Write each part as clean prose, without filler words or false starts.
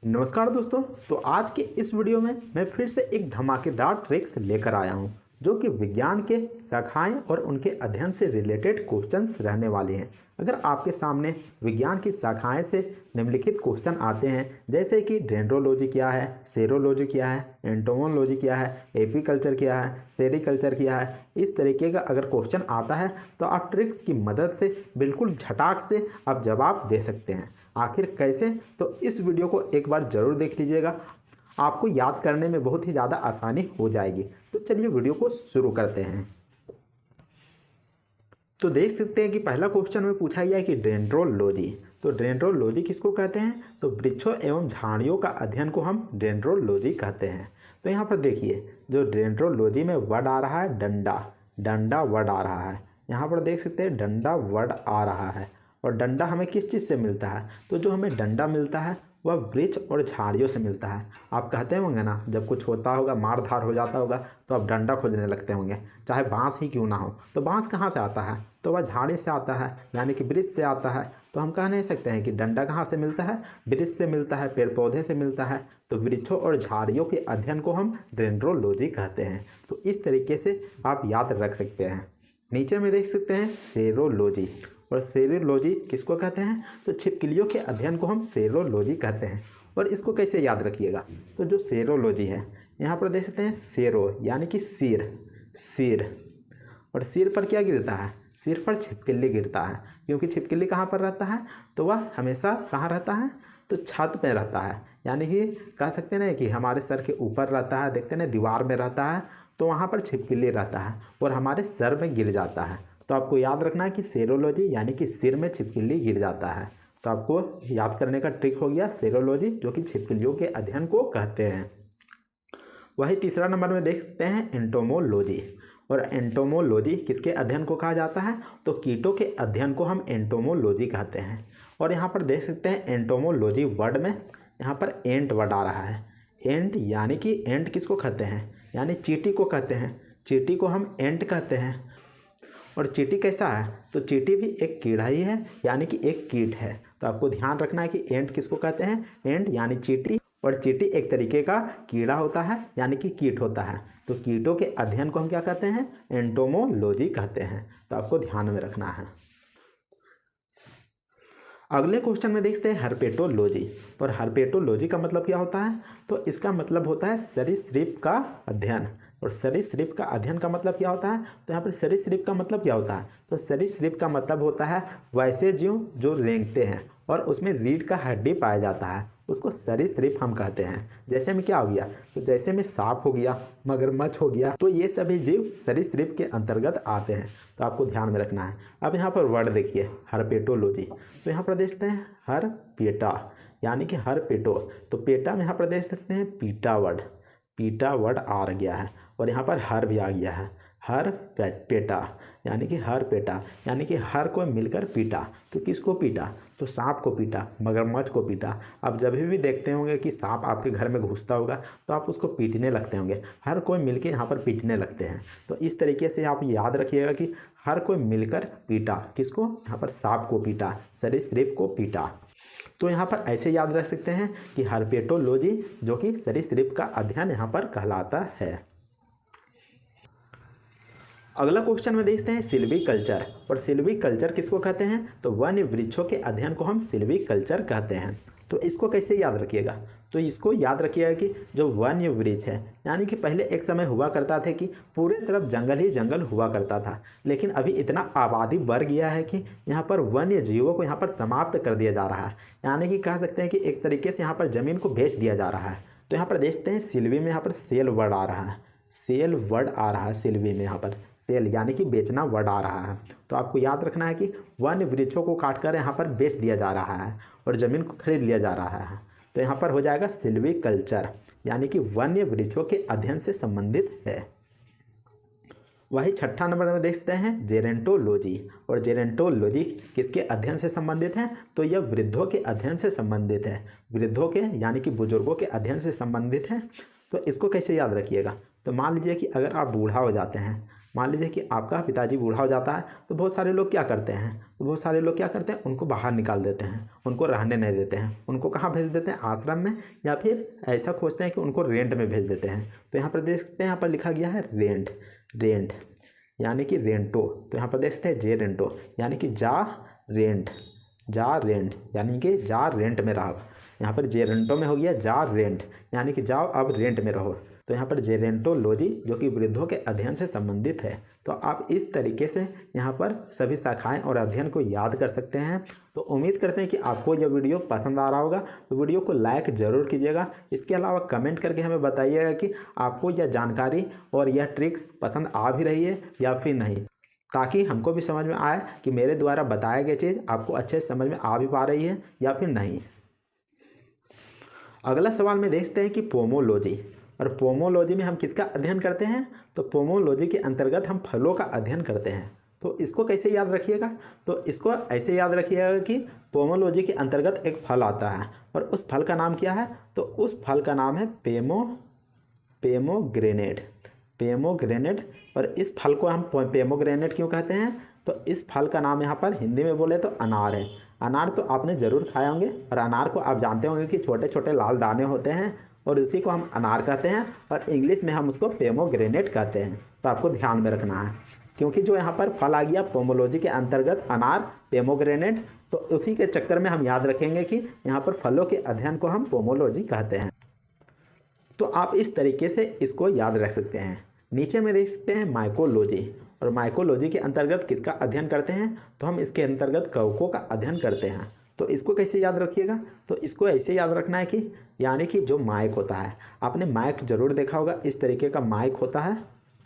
नमस्कार दोस्तों। तो आज के इस वीडियो में मैं फिर से एक धमाकेदार ट्रिक्स लेकर आया हूं जो कि विज्ञान के शाखाएं और उनके अध्ययन से रिलेटेड क्वेश्चंस रहने वाले हैं। अगर आपके सामने विज्ञान की शाखाएं से निम्नलिखित क्वेश्चन आते हैं जैसे कि डेंड्रोलॉजी क्या है, सेरोलॉजी क्या है, एंटोमोलॉजी क्या है, एपीकल्चर क्या है, सेरिकल्चर क्या है, इस तरीके का अगर क्वेश्चन आता है तो आप ट्रिक्स की मदद से बिल्कुल झटाक से आप जवाब दे सकते हैं। आखिर कैसे, तो इस वीडियो को एक बार ज़रूर देख लीजिएगा, आपको याद करने में बहुत ही ज़्यादा आसानी हो जाएगी। तो चलिए वीडियो को शुरू करते हैं। तो देख सकते हैं कि पहला क्वेश्चन में पूछा गया है कि डेंड्रोलॉजी, तो डेंड्रोलॉजी किसको कहते हैं? तो वृक्षों एवं झाड़ियों का अध्ययन को हम डेंड्रोलॉजी कहते हैं। तो यहाँ पर देखिए जो डेंड्रोलॉजी में वर्ड आ रहा है डंडा, डंडा वर्ड आ रहा है। यहाँ पर देख सकते हैं डंडा वर्ड आ रहा है। और डंडा हमें किस चीज़ से मिलता है? तो जो हमें डंडा मिलता है वह वृक्ष और झाड़ियों से मिलता है। आप कहते होंगे ना, जब कुछ होता होगा, मार धार हो जाता होगा तो आप डंडा खोजने लगते होंगे, चाहे बांस ही क्यों ना हो। तो बांस कहाँ से आता है? तो वह झाड़ी से आता है, यानी कि वृक्ष से आता है। तो हम कह नहीं सकते हैं कि डंडा कहाँ से मिलता है? वृक्ष से मिलता है, पेड़ पौधे से मिलता है। तो वृक्षों और झाड़ियों के अध्ययन को हम डेंड्रोलॉजी कहते हैं। तो इस तरीके से आप याद रख सकते हैं। नीचे में देख सकते हैं सेरोलॉजी, और सेरोलॉजी किसको कहते हैं? तो छिपकलियों के अध्ययन को हम सेरोलॉजी कहते हैं। और इसको कैसे याद रखिएगा? तो जो सेरोलॉजी है, यहाँ पर देख सकते हैं सेरो यानी कि सिर, सिर, और सिर पर क्या गिरता है? सिर पर छिपकली गिरता है। क्योंकि छिपकली कहाँ पर रहता है? तो वह हमेशा कहाँ रहता है? तो छत पे रहता है, यानी कि कह सकते हैं ना कि हमारे सर के ऊपर रहता है, देखते हैं ना दीवार में रहता है, तो वहाँ पर छिपकली रहता है और हमारे सर में गिर जाता है। तो आपको याद रखना है कि सेरोलॉजी यानी कि सिर में छिपकली गिर जाता है। तो आपको याद करने का ट्रिक हो गया सेरोलॉजी, जो कि छिपकलियों के अध्ययन को कहते हैं। वही तीसरा नंबर में देख सकते हैं एंटोमोलॉजी, और एंटोमोलॉजी किसके अध्ययन को कहा जाता है? तो कीटों के अध्ययन को हम एंटोमोलॉजी कहते हैं। और यहाँ पर देख सकते हैं एंटोमोलॉजी वर्ड में यहाँ पर एंट वर्ड आ रहा है। एंट यानी कि एंट किसको कहते हैं? यानी चींटी को कहते हैं। चींटी को हम एंट कहते हैं। और चींटी कैसा है? तो चींटी भी एक कीड़ा ही है, यानी कि एक कीट है। तो आपको ध्यान रखना है कि एंट किसको कहते हैं? एंट यानी चींटी, और चींटी एक तरीके का कीड़ा होता है, यानी कि कीट होता है। तो कीटों के अध्ययन को हम क्या कहते हैं? एंटोमोलॉजी कहते हैं। तो आपको ध्यान में रखना है। अगले क्वेश्चन में देखते हैं हर्पेटोलॉजी, और हर्पेटोलॉजी का मतलब क्या होता है? तो इसका मतलब होता है सरीसृप का अध्ययन। और सरीसृप का अध्ययन का मतलब क्या होता है? तो यहाँ पर सरीसृप का मतलब क्या होता है? तो सरीसृप का मतलब होता है वैसे जीव जो रेंगते हैं और उसमें रीढ़ का हड्डी पाया जाता है, उसको सरीसृप हम कहते हैं। जैसे में क्या हो गया? तो जैसे में सांप हो गया, मगरमच्छ हो गया, तो ये सभी जीव सरीसृप के अंतर्गत आते हैं। तो आपको ध्यान में रखना है। अब यहाँ पर वर्ड देखिए हर्पेटोलॉजी, तो यहाँ पर देखते हैं हर पेटा यानी कि हर पेटो। तो पेटा में यहाँ पर देख सकते हैं पीटा वर्ड, पीटा वर्ड आ गया है। और यहाँ पर हर भी आ गया है, हर पेटा यानी कि हर पेटा, यानी कि हर कोई मिलकर पीटा। तो किसको पीटा? तो सांप को पीटा, मगरमच्छ को पीटा। आप जब भी देखते होंगे कि सांप आपके घर में घुसता होगा तो आप उसको पीटने लगते होंगे, हर कोई मिलकर यहाँ पर पीटने लगते हैं। तो इस तरीके से आप याद रखिएगा कि हर कोई मिलकर पीटा, किसको? यहाँ पर सांप को पीटा, सरीसृप को पीटा। तो यहाँ पर ऐसे याद रख सकते हैं कि हर्पेटोलॉजी जो कि सरीसृप का अध्ययन यहाँ पर कहलाता है। अगला क्वेश्चन में देखते हैं सिल्वीकल्चर, और सिल्वीकल्चर किसको कहते हैं? तो वन्य वृक्षों के अध्ययन को हम सिल्वीकल्चर कहते हैं। तो इसको कैसे याद रखिएगा? तो इसको याद रखिएगा कि जो वन्य वृक्ष है, यानी कि पहले एक समय हुआ करता था कि पूरे तरफ जंगल ही जंगल हुआ करता था, लेकिन अभी इतना आबादी बढ़ गया है कि यहाँ पर वन्य जीवों को यहाँ पर समाप्त कर दिया जा रहा है। यानी कि कह सकते हैं कि एक तरीके से यहाँ पर ज़मीन को बेच दिया जा रहा है। तो यहाँ पर देखते हैं सिल्वी में यहाँ पर सेल वर्ड आ रहा है, सेल वर्ड आ रहा है सिल्वी में, यहाँ पर सेल यानी कि बेचना वर्ड आ रहा है। तो आपको याद रखना है कि वन्य वृक्षों को काटकर यहाँ पर बेच दिया जा रहा है और ज़मीन को खरीद लिया जा रहा है। तो यहाँ पर हो जाएगा सिल्वीकल्चर, यानी कि वन्य वृक्षों के अध्ययन से संबंधित है। वही छठा नंबर में देखते हैं जेरेंटोलॉजी, और जेरेंटोलॉजी किसके अध्ययन से संबंधित है? तो यह वृद्धों के अध्ययन से संबंधित है, वृद्धों के यानी कि बुजुर्गों के अध्ययन से संबंधित है। तो इसको कैसे याद रखिएगा? तो मान लीजिए कि अगर आप बूढ़ा हो जाते हैं, मान लीजिए कि आपका पिताजी बूढ़ा हो जाता है तो बहुत सारे लोग क्या करते हैं, उनको बाहर निकाल देते हैं, उनको रहने नहीं देते हैं, उनको कहाँ भेज देते हैं, आश्रम में, या फिर ऐसा खोजते हैं कि उनको रेंट में भेज देते हैं। तो यहाँ पर देख सकते हैं, यहाँ पर लिखा गया है रेंट यानी कि रेंटो। तो यहाँ पर देख सकते हैं जे रेंटो यानी कि जा रेंट यानी कि जा रेंट में रहो। यहाँ पर जे रेंटो में हो गया जा रेंट यानी कि जाओ अब रेंट में रहो। तो यहाँ पर जेरेंटोलॉजी जो कि वृद्धों के अध्ययन से संबंधित है। तो आप इस तरीके से यहाँ पर सभी शाखाएं और अध्ययन को याद कर सकते हैं। तो उम्मीद करते हैं कि आपको यह वीडियो पसंद आ रहा होगा। तो वीडियो को लाइक ज़रूर कीजिएगा। इसके अलावा कमेंट करके हमें बताइएगा कि आपको यह जानकारी और यह ट्रिक्स पसंद आ भी रही है या फिर नहीं, ताकि हमको भी समझ में आए कि मेरे द्वारा बताया गया चीज़ आपको अच्छे से समझ में आ भी पा रही है या फिर नहीं। अगला सवाल में देखते हैं कि पोमोलॉजी, और पोमोलॉजी में हम किसका अध्ययन करते हैं? तो पोमोलॉजी के अंतर्गत हम फलों का अध्ययन करते हैं। तो इसको कैसे याद रखिएगा? तो इसको ऐसे याद रखिएगा कि पोमोलॉजी के अंतर्गत एक फल आता है और उस फल का नाम क्या है? तो उस फल का नाम है पेमोग्रेनेट। और इस फल को हम पेमोग्रेनेट क्यों कहते हैं? तो इस फल का नाम यहाँ पर हिंदी में बोले तो अनार है। अनार तो आपने ज़रूर खाए होंगे और अनार को आप जानते होंगे कि छोटे छोटे लाल दाने होते हैं और उसी को हम अनार कहते हैं और इंग्लिश में हम उसको पेमोग्रेनेट कहते हैं। तो आपको ध्यान में रखना है, क्योंकि जो यहाँ पर फल आ गया पोमोलॉजी के अंतर्गत अनार, पेमोग्रेनेट, तो उसी के चक्कर में हम याद रखेंगे कि यहाँ पर फलों के अध्ययन को हम पोमोलॉजी कहते हैं। तो आप इस तरीके से इसको याद रख सकते हैं। नीचे में देख सकते हैं माइकोलॉजी, और माइकोलॉजी के अंतर्गत किसका अध्ययन करते हैं? तो हम इसके अंतर्गत कवकों का अध्ययन करते हैं। तो इसको कैसे याद रखिएगा? तो इसको ऐसे याद रखना है कि यानी कि जो माइक होता है, आपने माइक ज़रूर देखा होगा, इस तरीके का माइक होता है,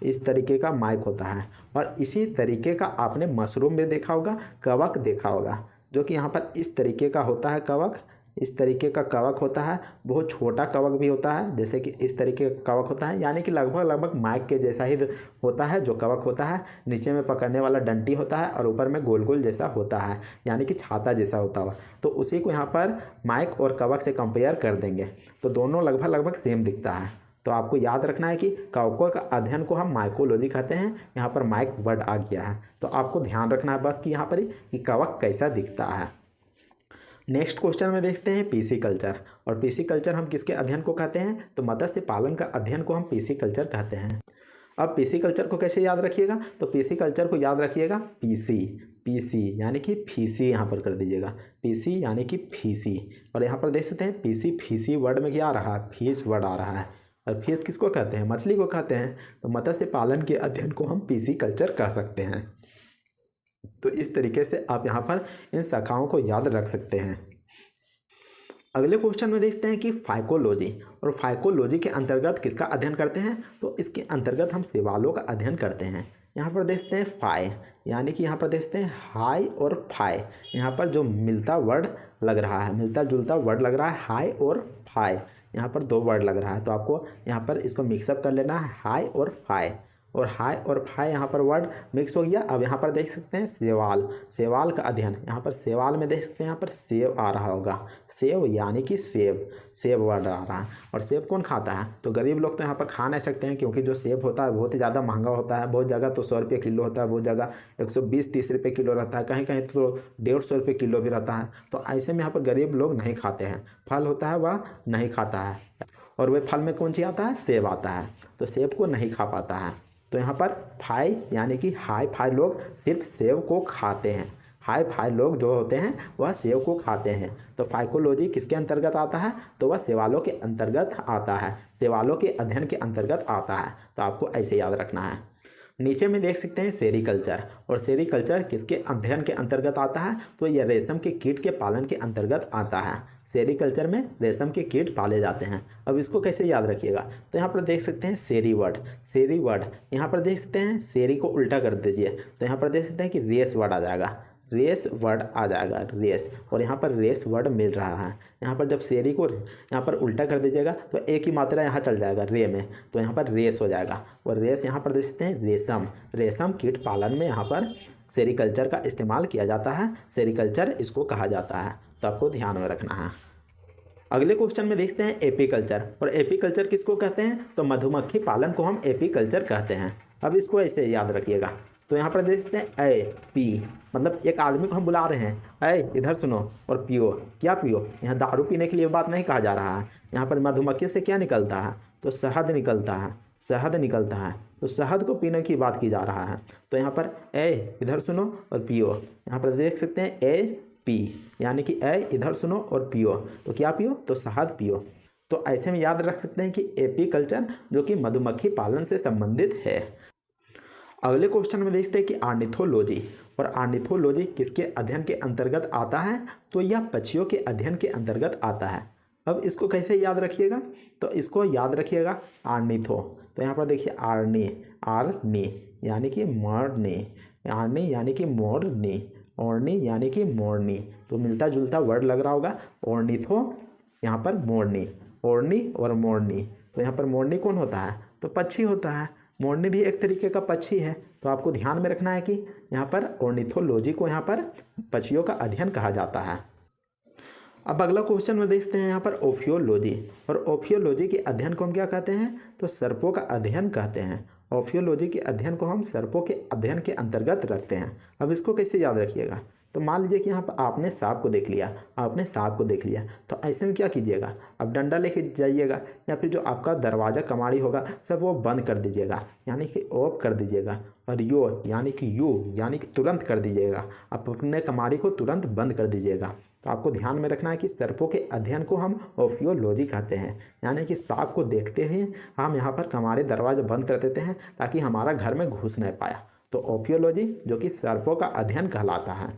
इस तरीके का माइक होता है। और इसी तरीके का आपने मशरूम में देखा होगा, कवक देखा होगा, जो कि यहाँ पर इस तरीके का होता है कवक, इस तरीके का कवक होता है। बहुत छोटा कवक भी होता है, जैसे कि इस तरीके का कवक होता है, यानी कि लगभग माइक के जैसा ही होता है जो कवक होता है। नीचे में पकड़ने वाला डंटी होता है और ऊपर में गोल गोल जैसा होता है, यानी कि छाता जैसा होता है। तो उसी को यहाँ पर माइक और कवक से कंपेयर कर देंगे तो दोनों लगभग सेम दिखता है। तो आपको याद रखना है कि कवकों का अध्ययन को हम माइकोलॉजी कहते हैं। यहाँ पर माइक वर्ड आ गया है, तो आपको ध्यान रखना है बस कि यहाँ पर कि कवक कैसा दिखता है। नेक्स्ट क्वेश्चन में देखते हैं पीसीकल्चर, और पीसीकल्चर हम किसके अध्ययन को कहते हैं? तो मत्स्य पालन का अध्ययन को हम पीसीकल्चर कहते हैं। अब पीसीकल्चर को कैसे याद रखिएगा? तो पीसीकल्चर को याद रखिएगा पीसी यानी कि फीसी, यहाँ पर कर दीजिएगा पीसी यानी कि फीसी। और यहाँ पर देख सकते हैं फीसी वर्ड में क्या आ रहा है? फीस वर्ड आ रहा है। और फीस किसको कहते हैं? मछली को कहते हैं। तो मत्स्य पालन के अध्ययन को हम पीसीकल्चर कह सकते हैं। तो इस तरीके से आप यहाँ पर इन शाखाओं को याद रख सकते हैं। अगले क्वेश्चन में देखते हैं कि फाइकोलॉजी, और फाइकोलॉजी के अंतर्गत किसका अध्ययन करते हैं? तो इसके अंतर्गत हम शैवालों का अध्ययन करते हैं। यहाँ पर देखते हैं फाई, यानी कि यहाँ पर देखते हैं हाई और फाई। यहाँ पर जो मिलता वर्ड लग रहा है, मिलता जुलता वर्ड लग रहा है, हाई और फाई, यहाँ पर दो वर्ड लग रहा है। तो आपको यहाँ पर इसको मिक्सअप कर लेना है, हाई और फाई। और हाई और फाई यहाँ पर वर्ड मिक्स हो गया। अब यहाँ पर देख सकते हैं सेवाल का अध्ययन। यहाँ पर सेवाल में देख सकते हैं, यहाँ पर सेव आ रहा होगा, सेव यानी कि सेब वर्ड आ रहा है। और सेब कौन खाता है? तो गरीब लोग तो यहाँ पर खा नहीं सकते हैं, क्योंकि जो सेब होता है बहुत ही ज़्यादा महंगा होता है। बहुत जगह तो 100 रुपये किलो होता है, बहुत जगह 120-30 रुपये किलो रहता है, कहीं कहीं तो 150 रुपये किलो भी रहता है। तो ऐसे में यहाँ पर गरीब लोग नहीं खाते हैं, फल होता है वह नहीं खाता है। और वह फल में कौन सी आता है? सेब आता है। तो सेब को नहीं खा पाता है। तो यहाँ पर फाई यानी कि हाई फाई लोग सिर्फ सेब को खाते हैं। हाई फाई लोग जो होते हैं वह सेब को खाते हैं। तो फाइकोलॉजी किसके अंतर्गत आता है? तो वह शैवालों के अंतर्गत आता है, शैवालों के अध्ययन के अंतर्गत आता है। तो आपको ऐसे याद रखना है। नीचे में देख सकते हैं सेरीकल्चर, और सेरीकल्चर किसके अध्ययन के अंतर्गत आता है? तो यह रेशम के कीट के पालन के अंतर्गत आता है। सेरीकल्चर में रेशम के कीट पाले जाते हैं। अब इसको कैसे याद रखिएगा? तो यहाँ पर देख सकते हैं सेरी वर्ड, यहाँ पर देख सकते हैं सेरी को उल्टा कर दीजिए तो यहाँ पर देख सकते हैं कि रेस वर्ड आ जाएगा, रेस। और यहाँ पर रेस वर्ड मिल रहा है। यहाँ पर जब सेरी को यहाँ पर उल्टा कर दीजिएगा तो एक ही मात्रा यहाँ चल जाएगा रे में, तो यहाँ पर रेस हो जाएगा। और रेस यहाँ पर देख सकते हैं रेशम कीट पालन में यहाँ पर सेरीकल्चर का इस्तेमाल किया जाता है, सेरीकल्चर इसको कहा जाता है। तो आपको ध्यान में रखना है। अगले क्वेश्चन में देखते हैं एपीकल्चर, और एपीकल्चर किसको कहते हैं? तो मधुमक्खी पालन को हम एपीकल्चर कहते हैं। अब इसको ऐसे याद रखिएगा। तो यहाँ पर देखते हैं ए पी, मतलब एक आदमी को हम बुला रहे हैं, ए इधर सुनो और पियो। क्या पियो? यहाँ दारू पीने के लिए बात नहीं कहा जा रहा है। यहाँ पर मधुमक्खी से क्या निकलता है? तो शहद निकलता है, शहद निकलता है। तो शहद को पीने की बात की जा रहा है। तो यहाँ पर ए इधर सुनो और पियो, यहाँ पर देख सकते हैं ए पी, यानी कि ए इधर सुनो और पियो। तो क्या पियो? तो शहद पियो। तो ऐसे में याद रख सकते हैं कि एपी कल्चर जो कि मधुमक्खी पालन से संबंधित है। अगले क्वेश्चन में देखते हैं कि आर्निथोलॉजी, और आर्निथोलॉजी किसके अध्ययन के अंतर्गत आता है? तो यह पक्षियों के अध्ययन के अंतर्गत आता है। अब इसको कैसे याद रखिएगा? तो इसको याद रखिएगा आर्निथो। तो यहाँ पर देखिए आर्नी, आर्नी यानी कि मोरनी, आर्नी यानी कि मोरनी, ओर्नी यानी कि मोरनी। तो मिलता जुलता वर्ड लग रहा होगा। ऑर्निथो यहाँ पर मोरनी, ओर्नी और मोरनी। तो यहाँ पर मोरनी कौन होता है? तो पक्षी होता है। मोरनी भी एक तरीके का पक्षी है। तो आपको ध्यान में रखना है कि यहाँ पर ऑर्निथोलॉजी को यहाँ पर पक्षियों का अध्ययन कहा जाता है। अब अगला क्वेश्चन में देखते हैं यहाँ पर ओफियोलॉजी, और ओफियोलॉजी के अध्ययन को हम क्या कहते हैं? तो सर्पों का अध्ययन कहते हैं। ओफियोलॉजी के अध्ययन को हम सर्पों के अध्ययन के अंतर्गत रखते हैं। अब इसको कैसे याद रखिएगा? तो मान लीजिए कि यहाँ पर आपने सांप को देख लिया, आपने सांप को देख लिया, तो ऐसे में क्या कीजिएगा? अब डंडा लेके जाइएगा, या फिर जो आपका दरवाज़ा कमाड़ी होगा सब वो बंद कर दीजिएगा, यानी कि ऑफ कर दीजिएगा। और यू यानी कि तुरंत कर दीजिएगा। आप अपने कमाड़ी को तुरंत बंद कर दीजिएगा। तो आपको ध्यान में रखना है कि सर्पों के अध्ययन को हम ओफियोलॉजी कहते हैं, यानी कि सांप को देखते ही हम यहाँ पर कमाड़ी दरवाजा बंद कर देते हैं ताकि हमारा घर में घुस नहीं पाया। तो ओफियोलॉजी जो कि सर्पों का अध्ययन कहलाता है।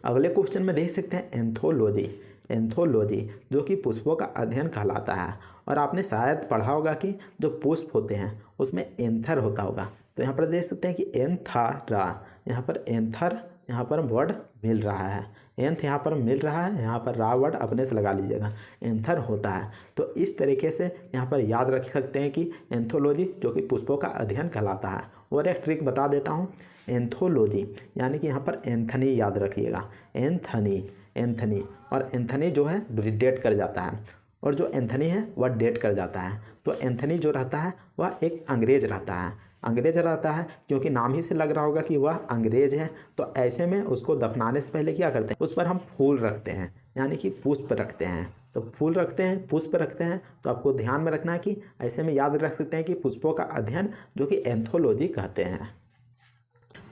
अगले क्वेश्चन में देख सकते हैं एंथोलॉजी, एंथोलॉजी जो कि पुष्पों का अध्ययन कहलाता है। और आपने शायद पढ़ा होगा कि जो पुष्प होते हैं उसमें एंथर होता होगा। तो यहाँ पर देख सकते हैं कि एंथरा, यहाँ पर एंथर यहाँ पर वर्ड मिल रहा है, एंथ यहाँ पर मिल रहा है, यहाँ पर रा वर्ड अपने से लगा लीजिएगा, एंथर होता है। तो इस तरीके से यहाँ पर याद रख सकते हैं कि एंथोलॉजी जो कि पुष्पों का अध्ययन कहलाता है। और एक ट्रिक बता देता हूँ, एंथोलॉजी यानी कि यहाँ पर एंथनी याद रखिएगा, एंथनी, एंथनी। और एंथनी जो है डेट कर जाता है, और जो एंथनी है वह डेट कर जाता है। तो एंथनी जो रहता है वह एक अंग्रेज रहता है, अंग्रेज रहता है, क्योंकि नाम ही से लग रहा होगा कि वह अंग्रेज है। तो ऐसे में उसको दफनाने से पहले क्या करते हैं? उस पर हम फूल रखते हैं, यानी कि पुष्प रखते हैं। तो फूल रखते हैं, पुष्प रखते हैं। तो आपको ध्यान में रखना है कि ऐसे में याद रख सकते हैं कि पुष्पों का अध्ययन जो कि एंथोलॉजी कहते हैं।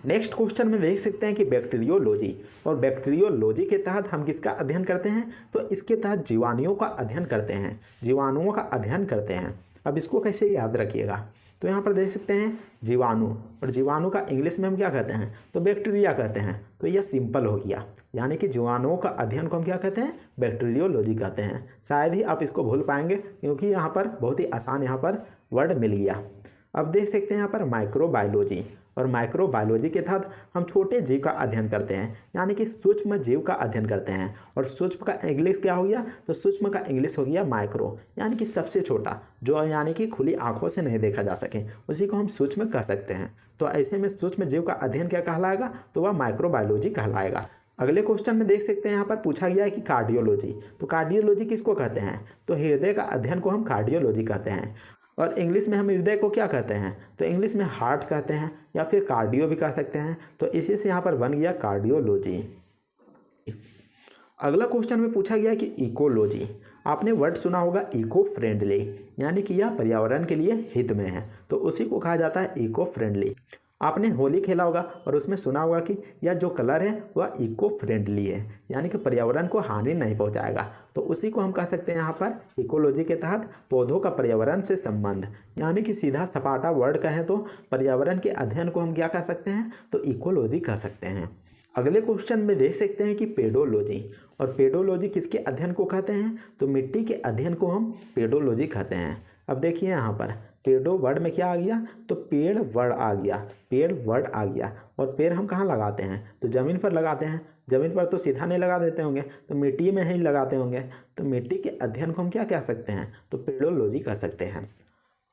नेक्स्ट क्वेश्चन में देख सकते हैं कि बैक्टीरियोलॉजी, और बैक्टीरियोलॉजी के तहत हम किसका अध्ययन करते हैं? तो इसके तहत जीवाणुओं का अध्ययन करते हैं, जीवाणुओं का अध्ययन करते हैं। अब इसको कैसे याद रखिएगा? तो यहाँ पर देख सकते हैं जीवाणु, और जीवाणु का इंग्लिश में हम क्या कहते हैं? तो बैक्टीरिया कहते हैं। तो यह सिंपल हो गया, यानी कि जीवाणुओं का अध्ययन को हम क्या कहते हैं? बैक्टीरियोलॉजी कहते हैं। शायद ही आप इसको भूल पाएंगे, क्योंकि यहाँ पर बहुत ही आसान यहाँ पर वर्ड मिल गया। अब देख सकते हैं यहाँ पर माइक्रोबायोलॉजी, और माइक्रोबायोलॉजी के तहत हम छोटे जीव का अध्ययन करते हैं, यानी कि सूक्ष्म जीव का अध्ययन करते हैं। और सूक्ष्म का इंग्लिश क्या हो गया? तो सूक्ष्म का इंग्लिश हो गया माइक्रो, यानी कि सबसे छोटा, जो यानी कि खुली आंखों से नहीं देखा जा सके, उसी को हम सूक्ष्म कह सकते हैं। तो ऐसे में सूक्ष्म जीव का अध्ययन क्या कहलाएगा? तो वह माइक्रोबायोलॉजी कहलाएगा। अगले क्वेश्चन में देख सकते हैं यहाँ पर पूछा गया है कि कार्डियोलॉजी, तो कार्डियोलॉजी किसको कहते हैं? तो हृदय का अध्ययन को हम कार्डियोलॉजी कहते हैं। और इंग्लिश में हम हृदय को क्या कहते हैं? तो इंग्लिश में हार्ट कहते हैं, या फिर कार्डियो भी कह सकते हैं। तो इसी से यहाँ पर बन गया कार्डियोलॉजी। अगला क्वेश्चन में पूछा गया कि इकोलॉजी, आपने वर्ड सुना होगा इको फ्रेंडली, यानी कि यह पर्यावरण के लिए हित में है। तो उसी को कहा जाता है इको फ्रेंडली। आपने होली खेला होगा और उसमें सुना होगा कि यह जो कलर है वह इको फ्रेंडली है, यानी कि पर्यावरण को हानि नहीं पहुंचाएगा। तो उसी को हम कह सकते हैं यहाँ पर इकोलॉजी के तहत पौधों का पर्यावरण से संबंध, यानी कि सीधा सपाटा वर्ड कहें तो पर्यावरण के अध्ययन को हम क्या कह सकते हैं? तो इकोलॉजी कह सकते हैं। अगले क्वेश्चन में देख सकते हैं कि पेडोलॉजी, और पेडोलॉजी किसके अध्ययन को कहते हैं? तो मिट्टी के अध्ययन को हम पेडोलॉजी कहते हैं। अब देखिए यहाँ पर पेडो वर्ड में क्या आ गया? तो पेड़ वर्ड आ गया, पेड़ वर्ड आ गया। और पेड़ हम कहाँ लगाते हैं? तो ज़मीन पर लगाते हैं। ज़मीन पर तो सीधा नहीं लगा देते होंगे, तो मिट्टी में ही लगाते होंगे। तो मिट्टी के अध्ययन को हम क्या कह सकते हैं? तो पेडोलॉजी कह सकते हैं।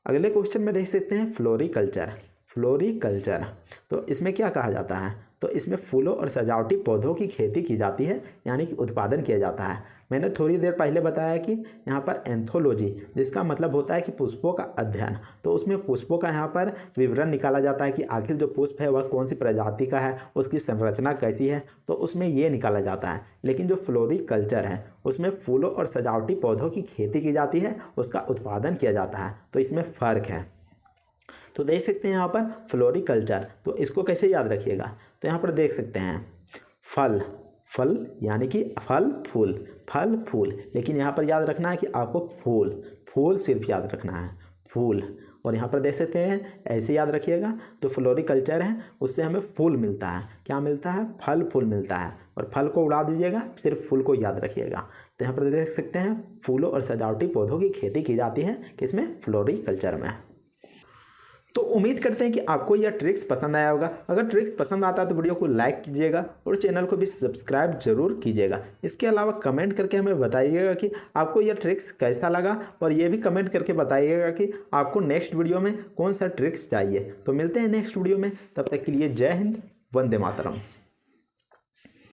अगले क्वेश्चन में देख सकते हैं फ्लोरिकल्चर, फ्लोरिकल्चर। तो इसमें क्या कहा जाता है? तो इसमें फूलों और सजावटी पौधों की खेती की जाती है, यानी कि उत्पादन किया जाता है। मैंने थोड़ी देर पहले बताया कि यहाँ पर एंथोलॉजी, जिसका मतलब होता है कि पुष्पों का अध्ययन, तो उसमें पुष्पों का यहाँ पर विवरण निकाला जाता है कि आखिर जो पुष्प है वह कौन सी प्रजाति का है, उसकी संरचना कैसी है, तो उसमें ये निकाला जाता है। लेकिन जो फ्लोरिकल्चर है उसमें फूलों और सजावटी पौधों की खेती की जाती है, उसका उत्पादन किया जाता है, तो इसमें फ़र्क है। तो देख सकते हैं यहाँ पर फ्लोरिकल्चर, तो इसको कैसे याद रखिएगा, तो यहाँ पर देख सकते हैं फल, फल यानी कि फल फूल, फल फूल, लेकिन यहाँ पर याद रखना है कि आपको फूल, फूल सिर्फ याद रखना है, फूल। और यहाँ पर देख सकते हैं ऐसे याद रखिएगा, जो फ्लोरिकल्चर है उससे हमें फूल मिलता है, क्या मिलता है, फल फूल मिलता है, और फल को उड़ा दीजिएगा, सिर्फ फूल को याद रखिएगा। तो यहाँ पर देख सकते हैं फूलों और सजावटी पौधों की खेती की जाती है, किसमें, फ्लोरिकल्चर में। तो उम्मीद करते हैं कि आपको यह ट्रिक्स पसंद आया होगा। अगर ट्रिक्स पसंद आता है तो वीडियो को लाइक कीजिएगा और चैनल को भी सब्सक्राइब जरूर कीजिएगा। इसके अलावा कमेंट करके हमें बताइएगा कि आपको यह ट्रिक्स कैसा लगा, और ये भी कमेंट करके बताइएगा कि आपको नेक्स्ट वीडियो में कौन सा ट्रिक्स चाहिए। तो मिलते हैं नेक्स्ट वीडियो में, तब तक के लिए जय हिंद, वंदे मातरम।